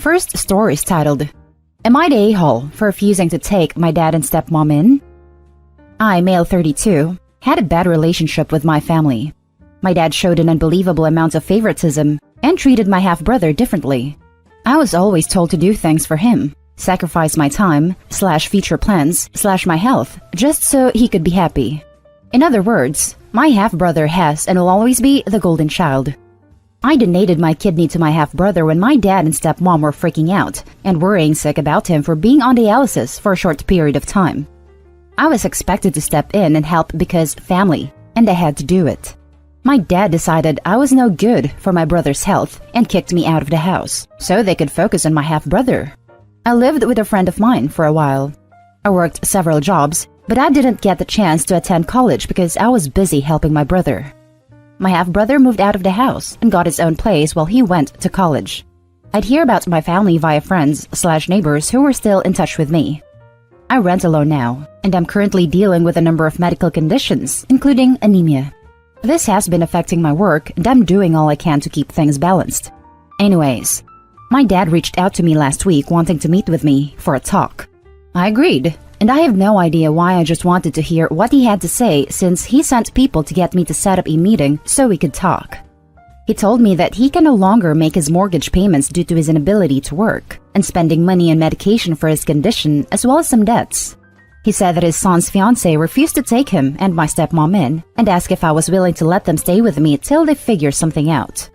First story is titled, Am I the a-hole for refusing to take my dad and stepmom in? I, male 32, had a bad relationship with my family. My dad showed an unbelievable amount of favoritism and treated my half-brother differently. I was always told to do things for him, sacrifice my time, / future plans, / my health, just so he could be happy. In other words, my half-brother has and will always be the golden child. I donated my kidney to my half-brother when my dad and stepmom were freaking out and worrying sick about him for being on dialysis for a short period of time. I was expected to step in and help because family, and I had to do it. My dad decided I was no good for my brother's health and kicked me out of the house so they could focus on my half-brother. I lived with a friend of mine for a while. I worked several jobs, but I didn't get the chance to attend college because I was busy helping my brother. My half-brother moved out of the house and got his own place while he went to college. I'd hear about my family via friends / neighbors who were still in touch with me. I rent alone now, and I'm currently dealing with a number of medical conditions, including anemia. This has been affecting my work, and I'm doing all I can to keep things balanced. Anyways, my dad reached out to me last week wanting to meet with me for a talk. I agreed, and I have no idea why. I just wanted to hear what he had to say since he sent people to get me to set up a meeting so we could talk. He told me that he can no longer make his mortgage payments due to his inability to work and spending money on medication for his condition as well as some debts. He said that his son's fiancée refused to take him and my stepmom in and asked if I was willing to let them stay with me till they figure something out.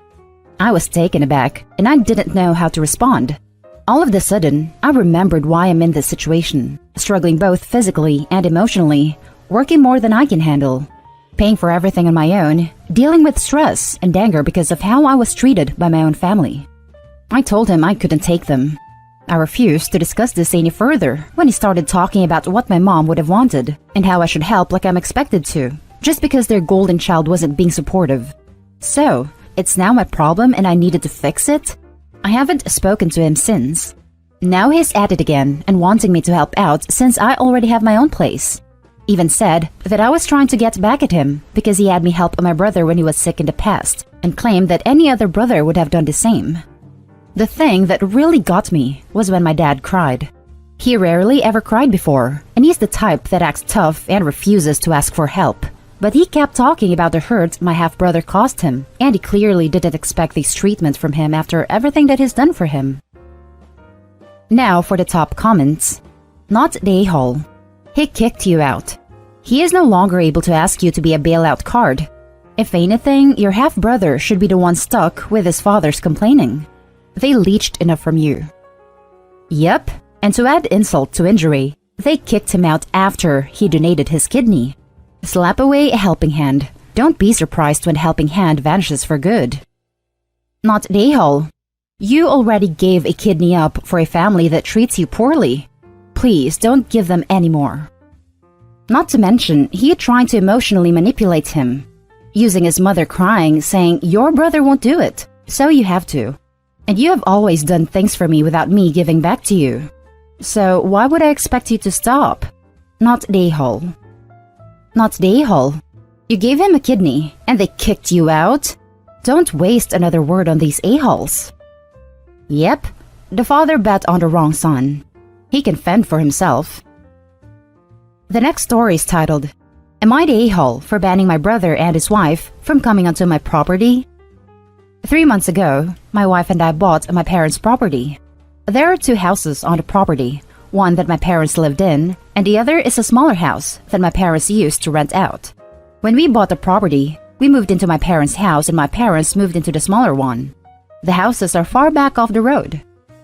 I was taken aback and I didn't know how to respond. All of a sudden, I remembered why I'm in this situation, struggling both physically and emotionally, working more than I can handle, paying for everything on my own, dealing with stress and anger because of how I was treated by my own family. I told him I couldn't take them. I refused to discuss this any further when he started talking about what my mom would have wanted and how I should help like I'm expected to, just because their golden child wasn't being supportive. So, it's now my problem and I needed to fix it? I haven't spoken to him since. Now he's at it again and wanting me to help out since I already have my own place. Even said that I was trying to get back at him because he had me help my brother when he was sick in the past and claimed that any other brother would have done the same. The thing that really got me was when my dad cried. He rarely ever cried before, and he's the type that acts tough and refuses to ask for help. But he kept talking about the hurt my half-brother caused him, and he clearly didn't expect this treatment from him after everything that he's done for him. Now for the top comments. Not the a-hole. He kicked you out. He is no longer able to ask you to be a bailout card. If anything, your half-brother should be the one stuck with his father's complaining. They leached enough from you. Yep, and to add insult to injury, they kicked him out after he donated his kidney. Slap away a helping hand. Don't be surprised when helping hand vanishes for good. Not the a-hole. You already gave a kidney up for a family that treats you poorly. Please don't give them any more. Not to mention, he tried to emotionally manipulate him, using his mother crying, saying, "Your brother won't do it, so you have to. And you have always done things for me without me giving back to you. So why would I expect you to stop?" Not the a-hole. Not the a-hole. You gave him a kidney, and they kicked you out? Don't waste another word on these a-holes. Yep, the father bet on the wrong son. He can fend for himself. The next story is titled, Am I the a-hole for banning my brother and his wife from coming onto my property? 3 months ago, my wife and I bought my parents' property. There are 2 houses on the property, one that my parents lived in, and the other is a smaller house that my parents used to rent out. When we bought the property, we moved into my parents' house and my parents moved into the smaller one. The houses are far back off the road.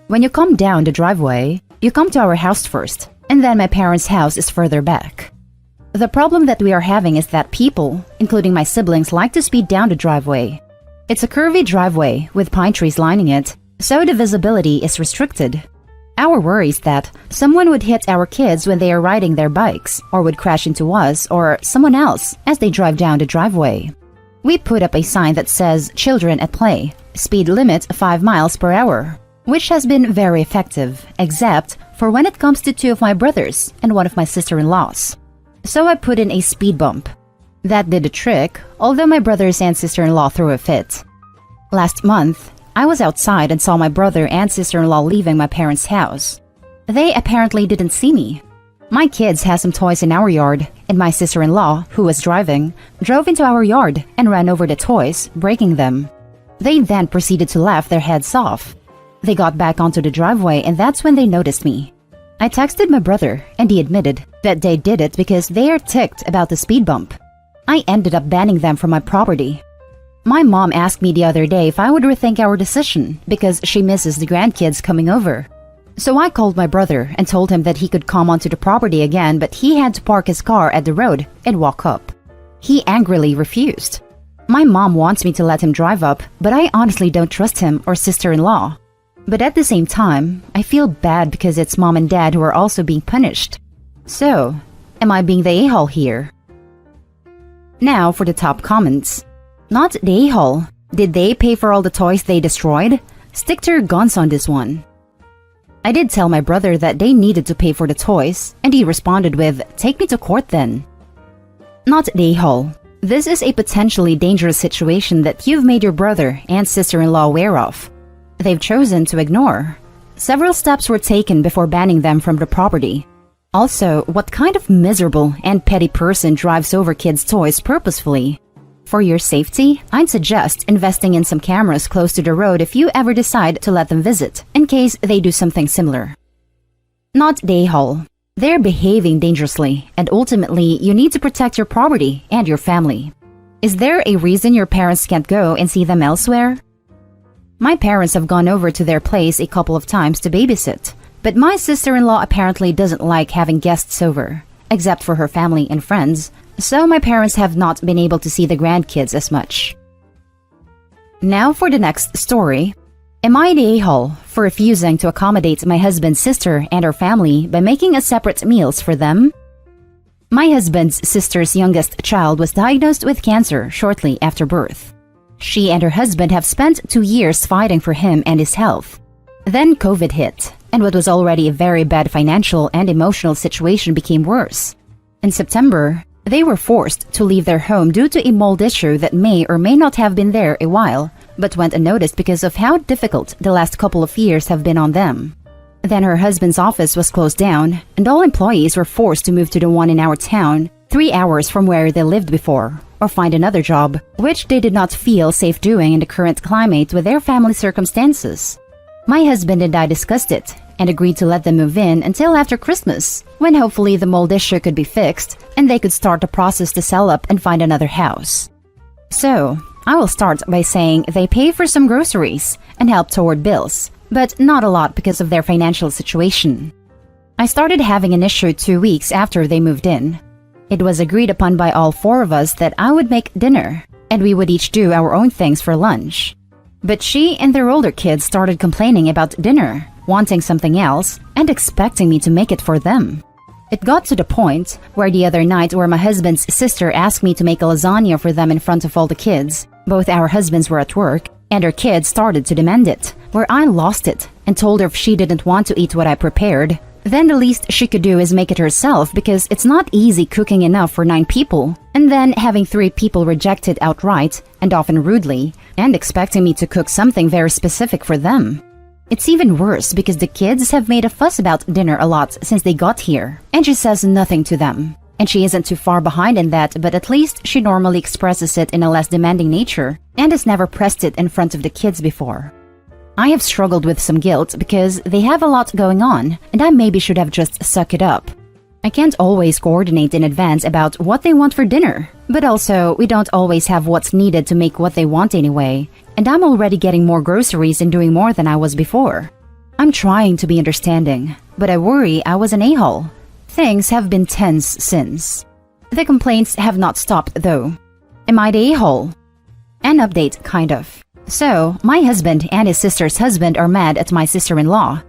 When you come down the driveway, you come to our house first, and then my parents' house is further back. The problem that we are having is that people, including my siblings, like to speed down the driveway. It's a curvy driveway with pine trees lining it, so the visibility is restricted. Our worry is that someone would hit our kids when they are riding their bikes, or would crash into us or someone else as they drive down the driveway. We put up a sign that says "Children at Play, speed limit 5 miles per hour, which has been very effective, except for when it comes to 2 of my brothers and 1 of my sister-in-laws. So I put in a speed bump. That did the trick, although my brothers and sister-in-law threw a fit. Last month, I was outside and saw my brother and sister-in-law leaving my parents' house. They apparently didn't see me. My kids had some toys in our yard, and my sister-in-law, who was driving, drove into our yard and ran over the toys, breaking them. They then proceeded to laugh their heads off. They got back onto the driveway, and that's when they noticed me. I texted my brother, and he admitted that they did it because they are ticked about the speed bump. I ended up banning them from my property. My mom asked me the other day if I would rethink our decision because she misses the grandkids coming over. So I called my brother and told him that he could come onto the property again, but he had to park his car at the road and walk up. He angrily refused. My mom wants me to let him drive up, but I honestly don't trust him or sister-in-law. But at the same time, I feel bad because it's mom and dad who are also being punished. So, am I being the a-hole here? Now for the top comments. Not the a-hole. Did they pay for all the toys they destroyed? Stick to your guns on this one. I did tell my brother that they needed to pay for the toys, and he responded with, "Take me to court then." Not the a-hole. This is a potentially dangerous situation that you've made your brother and sister-in-law aware of. They've chosen to ignore. Several steps were taken before banning them from the property. Also, what kind of miserable and petty person drives over kids' toys purposefully? For your safety, I'd suggest investing in some cameras close to the road if you ever decide to let them visit, in case they do something similar. Not the a-hole. They're behaving dangerously, and ultimately, you need to protect your property and your family. Is there a reason your parents can't go and see them elsewhere? My parents have gone over to their place a couple of times to babysit, but my sister-in-law apparently doesn't like having guests over, except for her family and friends, so my parents have not been able to see the grandkids as much. Now for the next story. Am I the a-hole for refusing to accommodate my husband's sister and her family by making a separate meals for them? My husband's sister's youngest child was diagnosed with cancer shortly after birth. She and her husband have spent 2 years fighting for him and his health. Then COVID hit, and what was already a very bad financial and emotional situation became worse. In September, they were forced to leave their home due to a mold issue that may or may not have been there a while, but went unnoticed because of how difficult the last couple of years have been on them. Then her husband's office was closed down, and all employees were forced to move to the one in our town, 3 hours from where they lived before, or find another job, which they did not feel safe doing in the current climate with their family circumstances. My husband and I discussed it, and agreed to let them move in until after Christmas, when hopefully the mold issue could be fixed, and they could start the process to sell up and find another house. So, I will start by saying they pay for some groceries and help toward bills, but not a lot because of their financial situation. I started having an issue 2 weeks after they moved in. It was agreed upon by all 4 of us that I would make dinner, and we would each do our own things for lunch. But she and their older kids started complaining about dinner, wanting something else, and expecting me to make it for them. It got to the point where the other night where my husband's sister asked me to make a lasagna for them in front of all the kids. Both our husbands were at work, and her kids started to demand it, where I lost it and told her if she didn't want to eat what I prepared, then the least she could do is make it herself because it's not easy cooking enough for 9 people, and then having 3 people reject it outright, and often rudely, and expecting me to cook something very specific for them. It's even worse because the kids have made a fuss about dinner a lot since they got here, and she says nothing to them. And she isn't too far behind in that, but at least she normally expresses it in a less demanding nature, and has never pressed it in front of the kids before. I have struggled with some guilt because they have a lot going on, and I maybe should have just suck it up. I can't always coordinate in advance about what they want for dinner, but also we don't always have what's needed to make what they want anyway, and I'm already getting more groceries and doing more than I was before. I'm trying to be understanding, but I worry I was an a-hole. Things have been tense since. The complaints have not stopped though. Am I the a-hole? An update, kind of. So, my husband and his sister's husband are mad at my sister-in-law.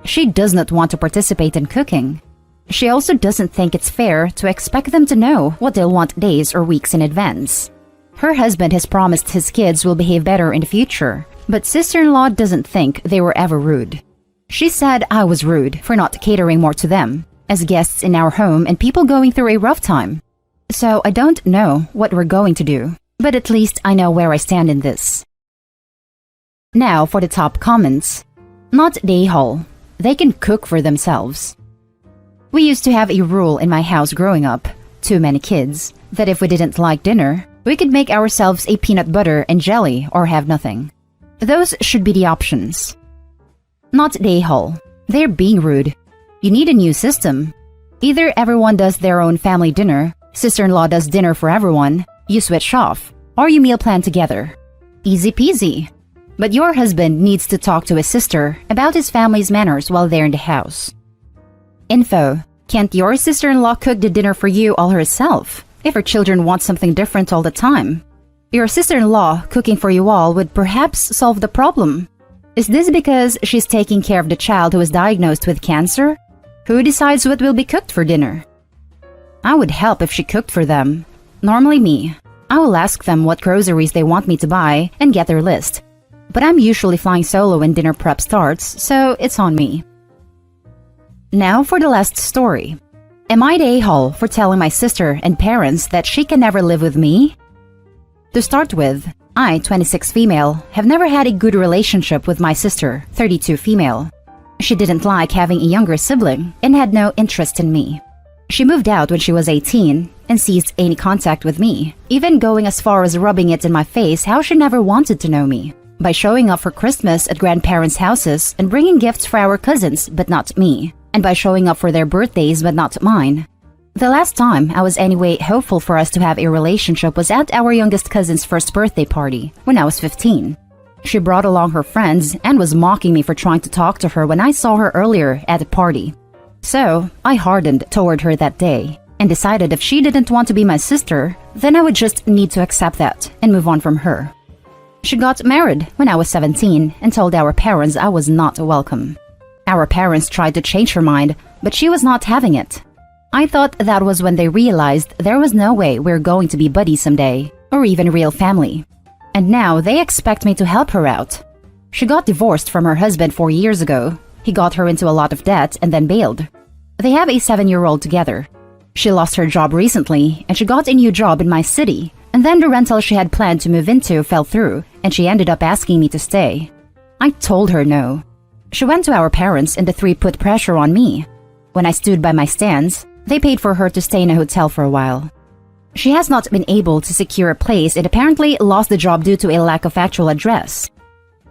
She does not want to participate in cooking. She also doesn't think it's fair to expect them to know what they'll want days or weeks in advance. Her husband has promised his kids will behave better in the future, but sister-in-law doesn't think they were ever rude. She said I was rude for not catering more to them, as guests in our home and people going through a rough time. So I don't know what we're going to do, but at least I know where I stand in this. Now for the top comments. Not the a-hole. They can cook for themselves. We used to have a rule in my house growing up, too many kids, that if we didn't like dinner, we could make ourselves a peanut butter and jelly or have nothing. Those should be the options. Not the a-hole. They're being rude. You need a new system. Either everyone does their own family dinner, sister-in-law does dinner for everyone, you switch off, or you meal plan together. Easy peasy. But your husband needs to talk to his sister about his family's manners while they're in the house. Info. Can't your sister-in-law cook the dinner for you all herself if her children want something different all the time? Your sister-in-law cooking for you all would perhaps solve the problem. Is this because she's taking care of the child who is diagnosed with cancer? Who decides what will be cooked for dinner? I would help if she cooked for them. Normally me. I will ask them what groceries they want me to buy and get their list. But I'm usually flying solo when dinner prep starts, so it's on me. Now for the last story. Am I the a-hole for telling my sister and parents that she can never live with me? To start with, I, 26 female, have never had a good relationship with my sister, 32 female. She didn't like having a younger sibling and had no interest in me. She moved out when she was 18 and ceased any contact with me, even going as far as rubbing it in my face how she never wanted to know me, by showing up for Christmas at grandparents' houses and bringing gifts for our cousins but not me, and by showing up for their birthdays but not mine. The last time I was anyway hopeful for us to have a relationship was at our youngest cousin's first birthday party, when I was 15. She brought along her friends and was mocking me for trying to talk to her when I saw her earlier at the party. So, I hardened toward her that day, and decided if she didn't want to be my sister, then I would just need to accept that and move on from her. She got married when I was 17 and told our parents I was not welcome. Our parents tried to change her mind, but she was not having it. I thought that was when they realized there was no way we're going to be buddies someday, or even real family. And now they expect me to help her out. She got divorced from her husband 4 years ago. He got her into a lot of debt and then bailed. They have a 7-year-old together. She lost her job recently, and she got a new job in my city, and then the rental she had planned to move into fell through, and she ended up asking me to stay. I told her no. She went to our parents and the three put pressure on me. When I stood by my stance, they paid for her to stay in a hotel for a while. She has not been able to secure a place and apparently lost the job due to a lack of actual address.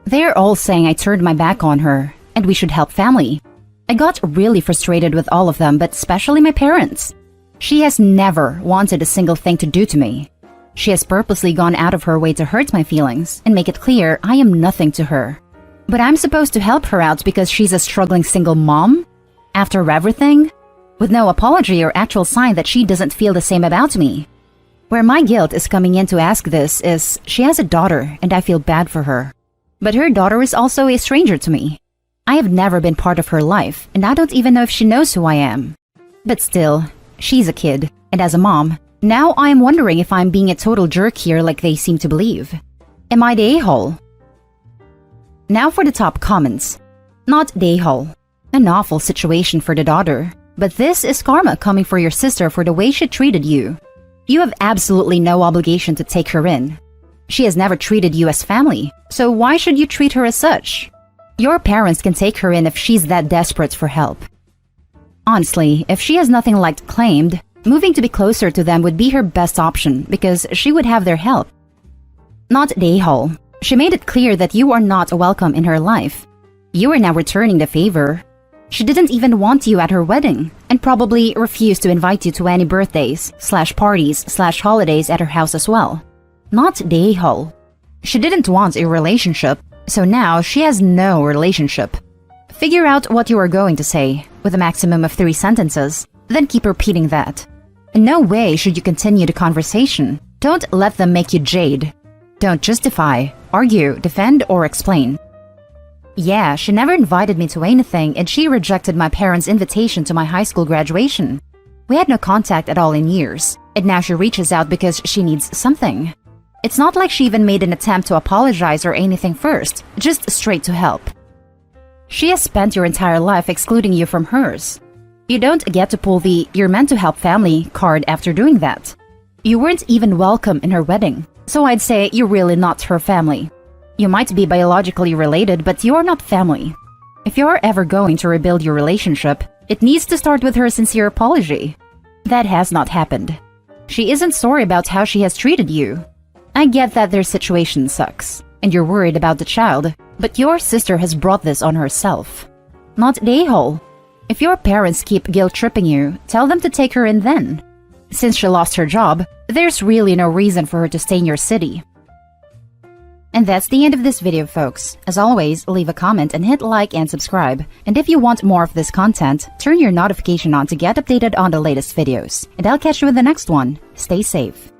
They're all saying I turned my back on her, and we should help family. I got really frustrated with all of them, but especially my parents. She has never wanted a single thing to do to me. She has purposely gone out of her way to hurt my feelings and make it clear I am nothing to her. But I'm supposed to help her out because she's a struggling single mom? After everything? With no apology or actual sign that she doesn't feel the same about me. Where my guilt is coming in to ask this is she has a daughter and I feel bad for her. But her daughter is also a stranger to me. I have never been part of her life and I don't even know if she knows who I am. But still, she's a kid, and as a mom, now I am wondering if I'm being a total jerk here like they seem to believe. Am I the a-hole? Now for the top comments. Not the a-hole. An awful situation for the daughter. But this is karma coming for your sister for the way she treated you. You have absolutely no obligation to take her in. She has never treated you as family, so why should you treat her as such? Your parents can take her in if she's that desperate for help. Honestly, if she has nothing like claimed, moving to be closer to them would be her best option because she would have their help. Not the a-hole. She made it clear that you are not welcome in her life. You are now returning the favor. She didn't even want you at her wedding and probably refused to invite you to any birthdays/parties/holidays at her house as well. Not the a-hole. She didn't want a relationship, so now she has no relationship. Figure out what you are going to say, with a maximum of 3 sentences, then keep repeating that. In no way should you continue the conversation. Don't let them make you jade. Don't justify, argue, defend, or explain. Yeah, she never invited me to anything and she rejected my parents' invitation to my high school graduation. We had no contact at all in years, and now she reaches out because she needs something. It's not like she even made an attempt to apologize or anything first, just straight to help. She has spent your entire life excluding you from hers. You don't get to pull the "you're meant to help family" card after doing that. You weren't even welcome in her wedding, so I'd say you're really not her family. You might be biologically related, but you are not family. If you are ever going to rebuild your relationship, it needs to start with her sincere apology. That has not happened. She isn't sorry about how she has treated you. I get that their situation sucks, and you're worried about the child, but your sister has brought this on herself. Not the a-hole. If your parents keep guilt-tripping you, tell them to take her in then. Since she lost her job, there's really no reason for her to stay in your city. And that's the end of this video, folks. As always, leave a comment and hit like and subscribe. And if you want more of this content, turn your notification on to get updated on the latest videos. And I'll catch you in the next one. Stay safe.